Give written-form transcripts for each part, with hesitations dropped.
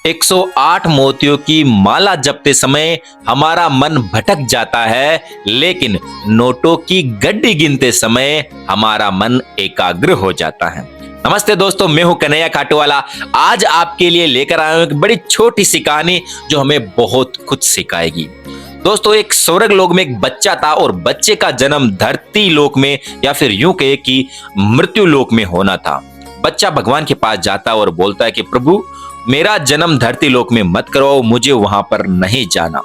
108 मोतियों की माला जपते समय हमारा मन भटक जाता है, लेकिन नोटों की गड्डी गिनते समय हमारा मन एकाग्र हो जाता है। नमस्ते दोस्तों, मैं हूं कन्हैया खाटूवाला। आज आपके लिए लेकर आया हूं एक बड़ी छोटी सी कहानी जो हमें बहुत कुछ सिखाएगी। दोस्तों, एक स्वर्ग लोक में एक बच्चा था और बच्चे का जन्म धरती लोक में या फिर यूं कहे कि मृत्यु लोक में होना था। बच्चा भगवान के पास जाता और बोलता है कि प्रभु, मेरा जन्म धरती लोक में मत करो, मुझे वहां पर नहीं जाना।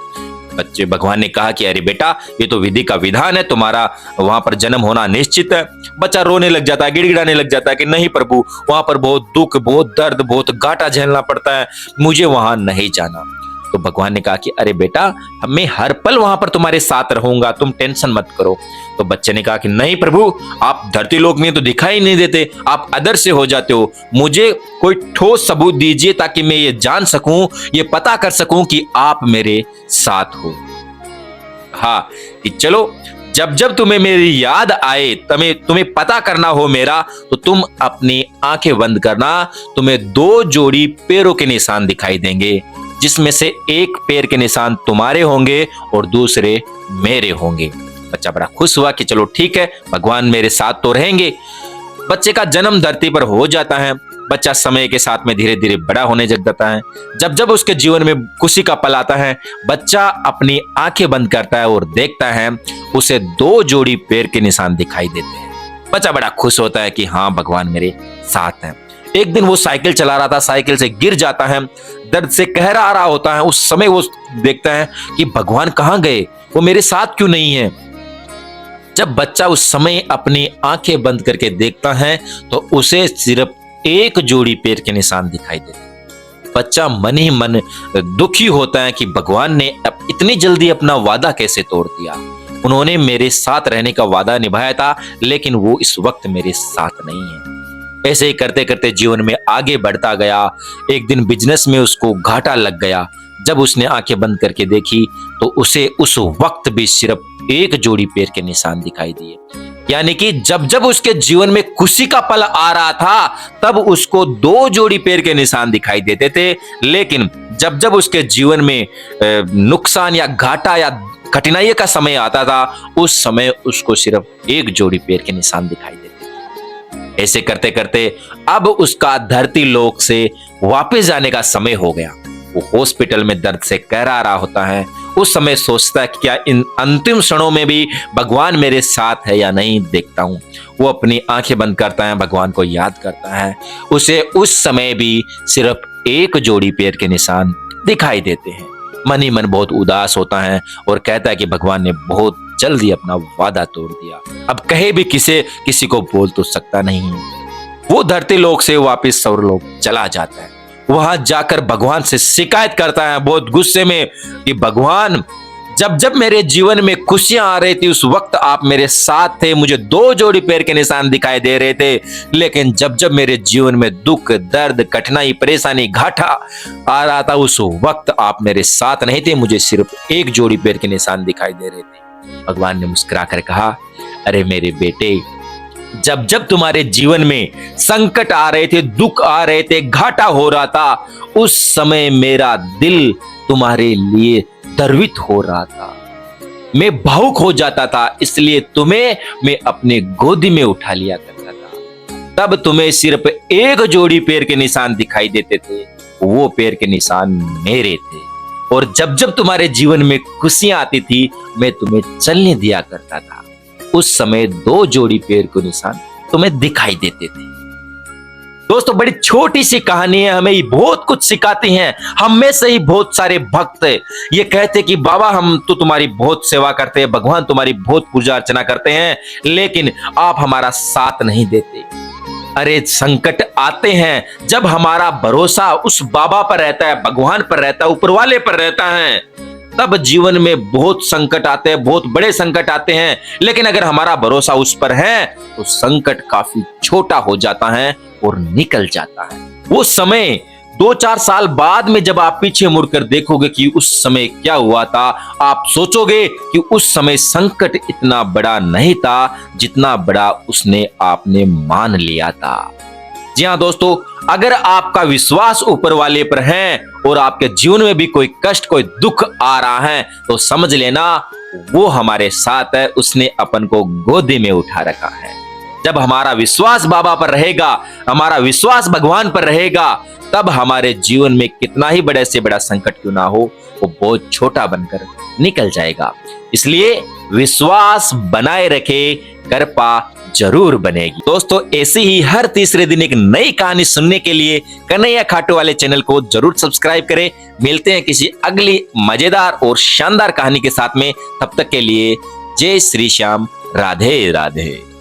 बच्चे भगवान ने कहा कि अरे बेटा, ये तो विधि का विधान है, तुम्हारा वहां पर जन्म होना निश्चित है। बच्चा रोने लग जाता है, गिड़गिड़ाने लग जाता है कि नहीं प्रभु, वहां पर बहुत दुख, बहुत दर्द, बहुत घाटा झेलना पड़ता है, मुझे वहां नहीं जाना। तो भगवान ने कहा कि अरे बेटा, मैं हर पल वहां पर तुम्हारे साथ रहूंगा, तुम टेंशन मत करो। तो बच्चे ने कहा कि नहीं प्रभु, आप धरती लोक में तो दिखाई नहीं देते, आप अदृश्य हो जाते हो, मुझे कोई ठोस सबूत दीजिए ताकि मैं ये जान सकूं, ये पता कर सकूं कि आप मेरे साथ हो। हाँ, कि चलो जब जब तुम्हें मेरी याद आए, तुम्हें पता करना हो मेरा, तो तुम अपनी आंखें बंद करना, तुम्हें 2 जोड़ी पैरों के निशान दिखाई देंगे, जिसमें से एक पैर के निशान तुम्हारे होंगे और दूसरे मेरे होंगे। बच्चा बड़ा खुश हुआ कि चलो ठीक है, भगवान मेरे साथ तो रहेंगे। बच्चे का जन्म धरती पर हो जाता है। बच्चा समय के साथ में धीरे धीरे बड़ा होने लग जाता है। जब जब उसके जीवन में खुशी का पल आता है, बच्चा अपनी आंखें बंद करता है और देखता है उसे 2 जोड़ी पैर के निशान दिखाई देते हैं। बच्चा बड़ा खुश होता है कि हाँ, भगवान मेरे साथ हैं। एक दिन वो साइकिल चला रहा था, साइकिल से गिर जाता है, दर्द से कहरा रहा होता है। उस समय वो देखता है कि भगवान कहाँ गए, वो मेरे साथ क्यों नहीं है। जब बच्चा उस समय अपनी आंखें बंद करके देखता है तो उसे सिर्फ 1 जोड़ी पैर के निशान दिखाई देते। बच्चा मन ही मन दुखी होता है कि भगवान ने अब इतनी जल्दी अपना वादा कैसे तोड़ दिया। उन्होंने मेरे साथ रहने का वादा निभाया था, लेकिन वो इस वक्त मेरे साथ नहीं है। ऐसे ही करते करते जीवन में आगे बढ़ता गया। एक दिन बिजनेस में उसको घाटा लग गया। जब उसने आंखें बंद करके देखी तो उसे उस वक्त भी सिर्फ 1 जोड़ी पैर के निशान दिखाई दिए। यानी कि जब जब उसके जीवन में खुशी का पल आ रहा था, तब उसको 2 जोड़ी पैर के निशान दिखाई देते थे, लेकिन जब जब उसके जीवन में नुकसान या घाटा या कठिनाई का समय आता था, उस समय उसको सिर्फ 1 जोड़ी पैर के निशान दिखाई देते। ऐसे करते करते अब उसका धरती लोक से वापस जाने का समय हो गया। वो हॉस्पिटल में दर्द से कहरा रहा होता है। उस समय सोचता है कि क्या इन अंतिम क्षणों में भी भगवान मेरे साथ है या नहीं, देखता हूं। वो अपनी आंखें बंद करता है, भगवान को याद करता है। उसे उस समय भी सिर्फ 1 जोड़ी पैर के निशान दिखाई देते हैं। मन ही मन बहुत उदास होता है और कहता है कि भगवान ने बहुत जल्दी अपना वादा तोड़ दिया, अब कहे भी किसी को बोल तो सकता नहीं। वो धरती लोक से वापस स्वर्गलोक चला जाता है। वहां जाकर भगवान से शिकायत करता है बहुत गुस्से में कि भगवान, जब जब मेरे जीवन में खुशियां आ रही थी उस वक्त आप मेरे साथ थे, मुझे 2 जोड़ी पैर के निशान दिखाई दे रहे थे, लेकिन जब जब मेरे जीवन में दुख, दर्द, कठिनाई, परेशानी, घाटा आ रहा था, उस वक्त आप मेरे साथ नहीं थे, मुझे सिर्फ 1 जोड़ी पैर के निशान दिखाई दे रहे थे। भगवान ने मुस्कुराकर कहा, अरे मेरे बेटे, जब जब तुम्हारे जीवन में संकट आ रहे थे, दुख आ रहे थे, घाटा हो रहा था, उस समय मेरा दिल तुम्हारे लिए द्रवित हो रहा था, मैं भावुक हो जाता था, इसलिए तुम्हें मैं अपने गोदी में उठा लिया करता था। तब तुम्हें सिर्फ 1 जोड़ी पैर के निशान दिखाई देते थे, वो पैर के निशान मेरे थे। और जब जब तुम्हारे जीवन में खुशियां आती थी, मैं तुम्हें चलने दिया करता था। उस समय 2 जोड़ी पैर के निशान तुम्हें दिखाई देते थे। दोस्तों, बड़ी छोटी सी कहानी है, हमें बहुत कुछ सिखाती है। हम में से ही बहुत सारे भक्त ये कहते कि बाबा, हम तो तुम्हारी बहुत सेवा करते हैं, भगवान तुम्हारी बहुत पूजा अर्चना करते हैं, लेकिन आप हमारा साथ नहीं देते। अरे, संकट आते हैं जब हमारा भरोसा उस बाबा पर रहता है, भगवान पर रहता है, ऊपर वाले पर रहता है, तब जीवन में बहुत संकट आते हैं, बहुत बड़े संकट आते हैं। लेकिन अगर हमारा भरोसा उस पर है तो संकट काफी छोटा हो जाता है और निकल जाता है। वो समय 2-4 साल बाद में जब आप पीछे मुड़कर देखोगे कि उस समय क्या हुआ था, आप सोचोगे कि उस समय संकट इतना बड़ा नहीं था जितना बड़ा उसने आपने मान लिया था। जी हाँ दोस्तों, अगर आपका विश्वास ऊपर वाले पर है और आपके जीवन में भी कोई कष्ट, कोई दुख आ रहा है, तो समझ लेना वो हमारे साथ है, उसने अपन को गोदी में उठा रखा है। जब हमारा विश्वास बाबा पर रहेगा, हमारा विश्वास भगवान पर रहेगा, तब हमारे जीवन में कितना ही बड़े से बड़ा संकट क्यों ना हो, वो बहुत छोटा बनकर निकल जाएगा। इसलिए विश्वास बनाए रखे, कृपा जरूर बनेगी। दोस्तों, ऐसी ही हर तीसरे दिन एक नई कहानी सुनने के लिए कन्हैया खाटू वाले चैनल को जरूर सब्सक्राइब करें। मिलते हैं किसी अगली मजेदार और शानदार कहानी के साथ में। तब तक के लिए जय श्री श्याम, राधे राधे।